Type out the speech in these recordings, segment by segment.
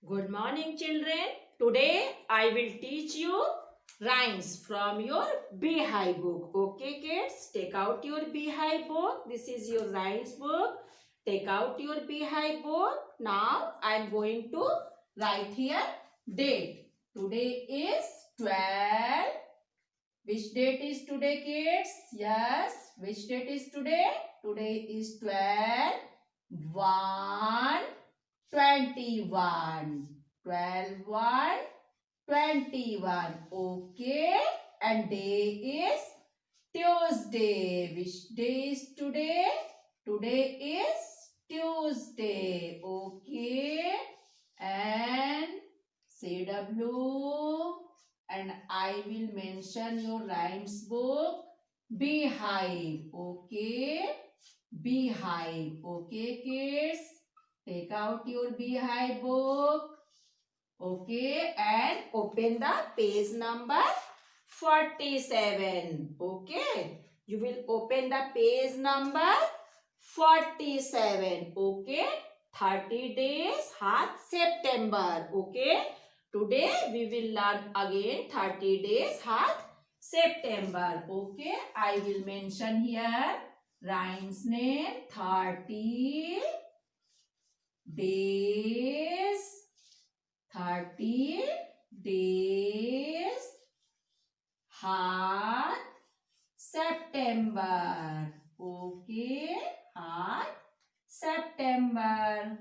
Good morning, children. Today I will teach you rhymes from your Beehive book. Okay, kids? Take out your Beehive book. This is your rhymes book. Take out your Beehive book. Now I am going to write here date. Today is 12. Which date is today, kids? Yes. Which date is today? Today is 12 1 21. 12 1 21. Okay. And day is Tuesday. Which day is today? Today is Tuesday. Okay. And CW. And I will mention your rhymes book. Beehive. Okay. Beehive. Okay, kids. Take out your Beehive book. Okay. And open the page number 47. Okay. You will open the page number 47. Okay. 30 days hath September. Okay. Today we will learn again 30 days hath September. Okay. I will mention here rhymes name 30 days. 30 days hath September. Okay. Hath September.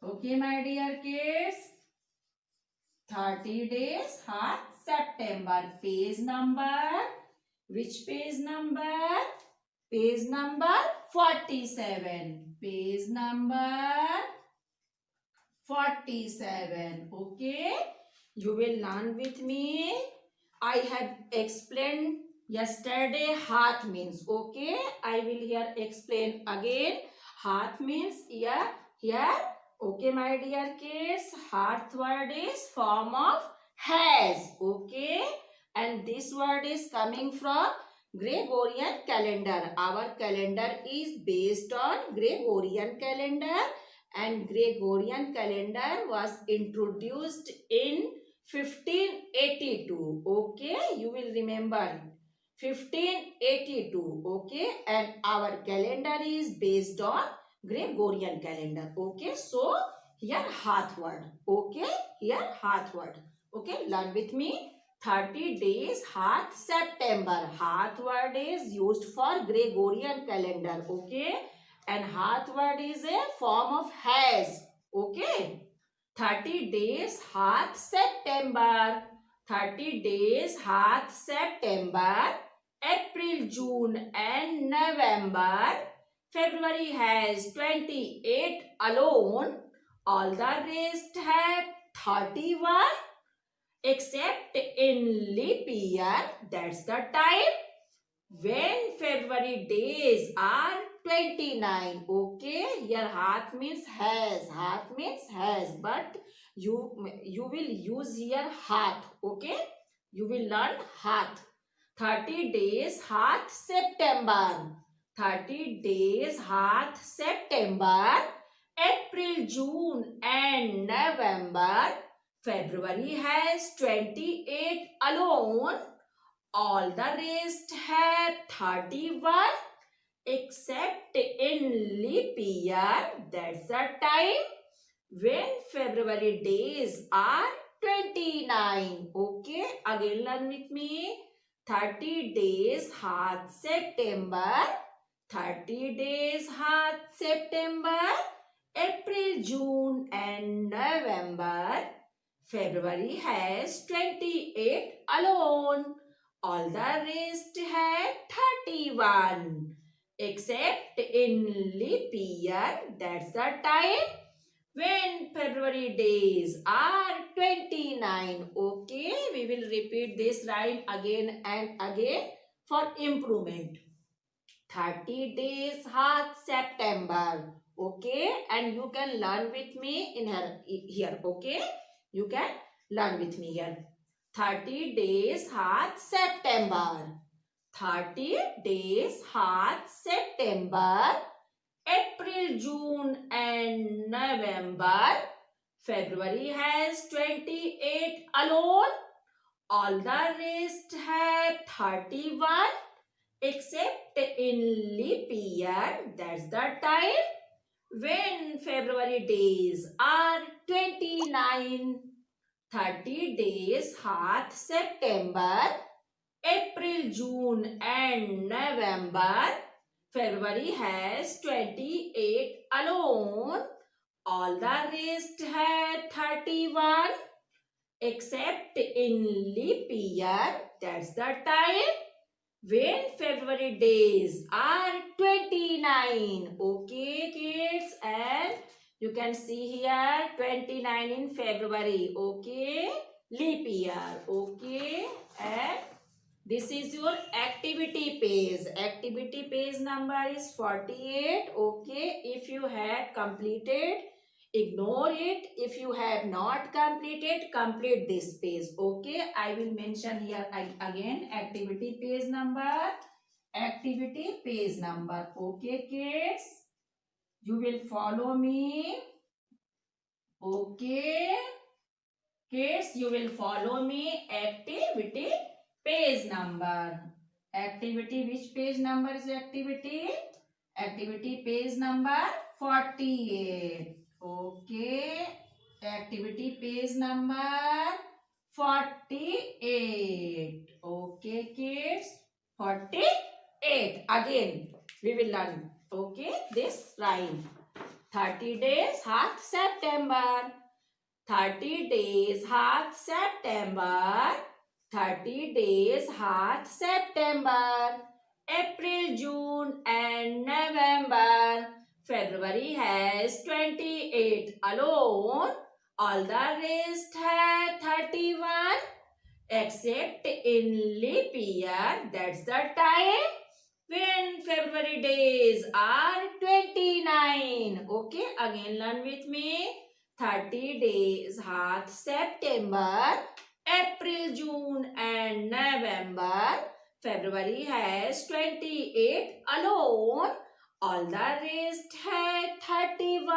Okay, my dear kids. 30 days hath September. Page number. Which page number? Page number 47. Page number 47. Okay. You will learn with me. I have explained yesterday hath means. Okay. I will here explain again. Hath means here. Okay, my dear kids. Hath word is form of has. Okay. And this word is coming from Gregorian calendar. Our calendar is based on Gregorian calendar. And Gregorian calendar was introduced in 1582. Okay, you will remember 1582. Okay, and our calendar is based on Gregorian calendar. Okay, so here hath word. Okay, here hath word. Okay, learn with me. 30 days hath September. Hath word is used for Gregorian calendar. Okay, and hath word is a form of has. Okay. 30 days hath September. 30 days hath September. April, June and November. February has 28 alone. All the rest have 31 except in leap year. That's the time when February days are 29. Okay, here hath means has. Hath means has, but you will use here hath. Okay, you will learn hath. 30 days hath September. 30 days hath September. April, June and November. February has 28 alone. All the rest have 31 except in leap year. That's the time when February days are 29. Okay, again learn with me. 30 days hath September. 30 days hath September. April, June and November. February has 28 alone. All the rest have 31 except in leap year. That's the time when February days are 29. Okay, we will repeat this rhyme again and again for improvement. 30 days hath September. Okay, and you can learn with me in here. Okay, you can learn with me here. 30 days hath September. 30 days hath September. April, June and November. February has 28 alone. All the rest have 31 except in leap year. That's the time when February days are 29. 30 days hath September, April, June and November. February has 28 alone. All the rest have 31 except in leap year. That's the time when February days are 29. Okay, kids, and you can see here 29 in February. Okay, leap year. Okay, and this is your activity page. Activity page number is 48. Okay, if you had completed, ignore it. If you have not completed, complete this page. Okay, I will mention here again activity page number. Activity page number. Okay, kids, you will follow me. Okay, kids, you will follow me. Activity page number. Activity, which page number is activity? Activity page number 48. Okay. Activity page number 48. Okay, kids. 48. Again, we will learn. Okay, this rhyme. 30 days hath September. 30 days hath September. 30 days hath September. April, June and November. February has 28 alone. All the rest have 31 except in leap year. That's the time when February days are 29. Okay, again learn with me. 30 days hath September, April, June and November. February has 28 alone. All the rest have 31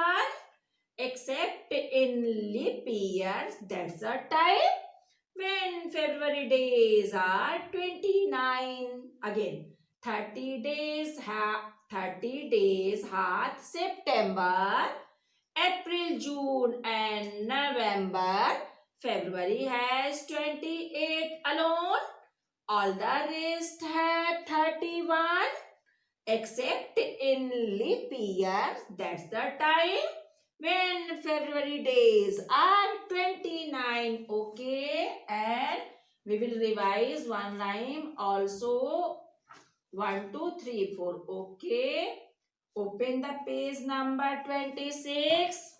except in leap years. That's the time when February days are 29. Again, 30 days hath September, April, June and November. February has 28 alone. All the rest have 31 except in leap year. That's the time when February days are 29. Okay, and we will revise one rhyme also. 1, 2, 3, 4. Okay, open the page number 26.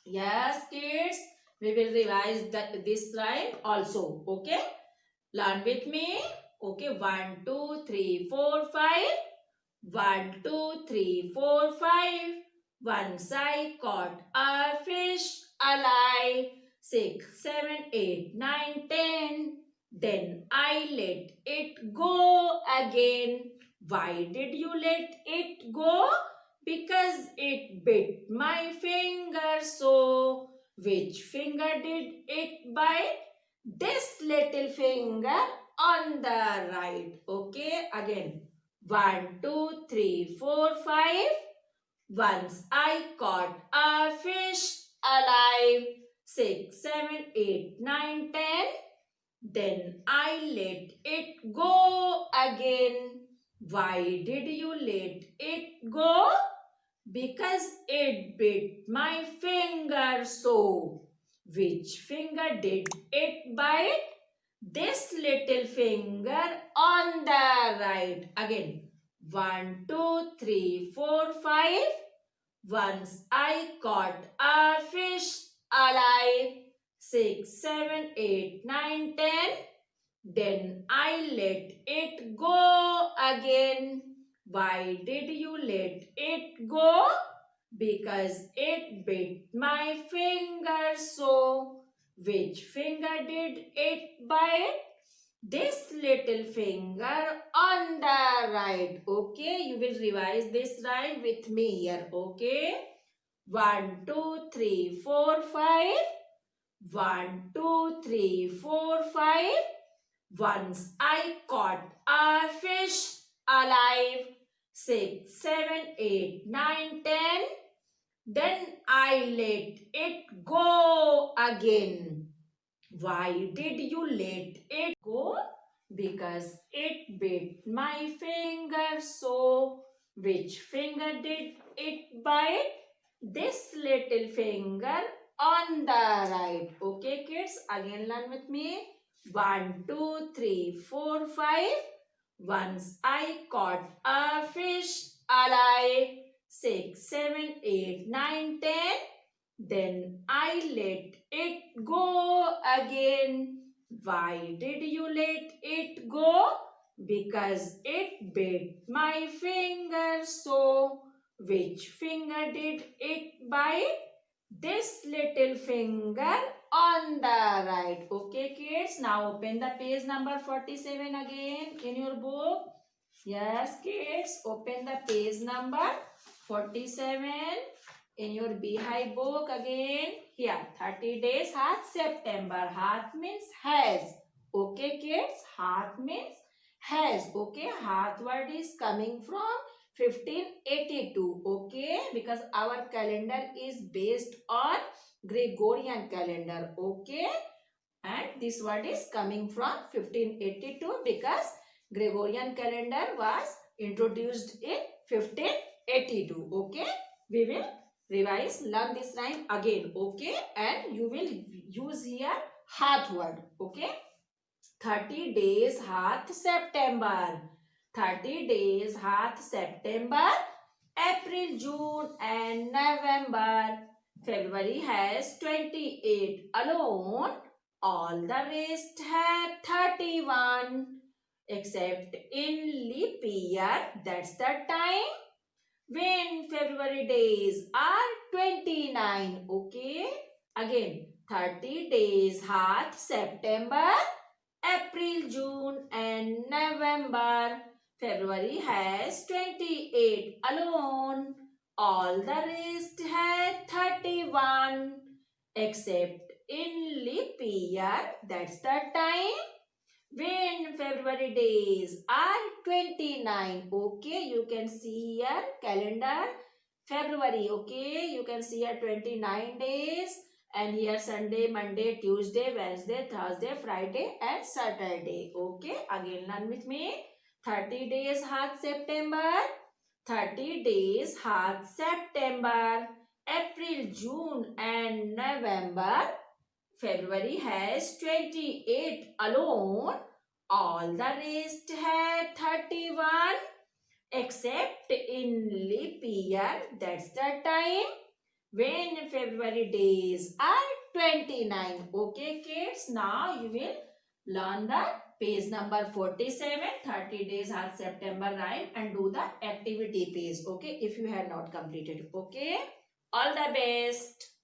Yes, kids, we will revise this rhyme also. Okay, learn with me. Okay, 1, 2, 3, 4, 5. 1, 2, 3, 4, 5. Once I caught a fish alive. 6, 7, 8, 9, 10. Then I let it go again. Why did you let it go? Because it bit my finger so. Which finger did it bite? This little finger on the right. Okay, again. 1, 2, 3, 4, 5. Once I caught a fish alive. 6, 7, 8, 9, 10. Then I let it go again. Why did you let it go? Because it bit my finger so. Which finger did it bite? This little finger on the right. Again. 1, 2, 3, 4, 5. Once I caught a fish alive. 6, 7, 8, 9, 10. Then I let it go again. Why did you let it go? Because it bit my finger so. Which finger did it bite? this little finger on the right. Okay, you will revise this right with me here. Okay, 1 2 3 4 5. 1 2 3 4 5. Once I caught a fish alive. 6 7 8 9 10. Then I let it go again. Why did you let it go? Because it bit my finger. So, which finger did it bite? This little finger on the right. Okay, kids, again learn with me. 1 2 3 4 5. Once I caught a fish alive. 6 7 8 9 10. Then I let it go again. Why did you let it go? Because it bit my finger. So, which finger did it bite? This little finger on the right. Okay, kids. Now open the page number 47 again in your book. Yes, kids. Open the page number 47 in your Beehive book again. Here, 30 days hath September. Hath means has. Okay, kids. Hath means has. Okay, hath word is coming from 1582. Okay, because our calendar is based on Gregorian calendar. Okay, and this word is coming from 1582 because Gregorian calendar was introduced in 1582. Okay, we will revise, learn this rhyme again. Okay, and you will use here hath word. Okay, 30 days hath September. 30 days hath September. April, June and November. February has 28 alone. All the rest have 31. Except in leap year, that's the time when February days are 29. Okay. Again, 30 days hath September. April, June and November. February has 28 alone. All the rest had 31. Except in leap year, that's the time when February days are 29. Okay, you can see here calendar February. Okay, you can see here 29 days. And here Sunday, Monday, Tuesday, Wednesday, Thursday, Friday and Saturday. Okay, again learn with me. 30 days hath September. 30 days hath September. April, June and November. February has 28 alone. All the rest had 31. Except in leap year, that's the time when February days are 29. Okay, kids, now you will learn the page number 47, 30 days hath September rhyme, and do the activity page. Okay, if you have not completed. Okay, all the best.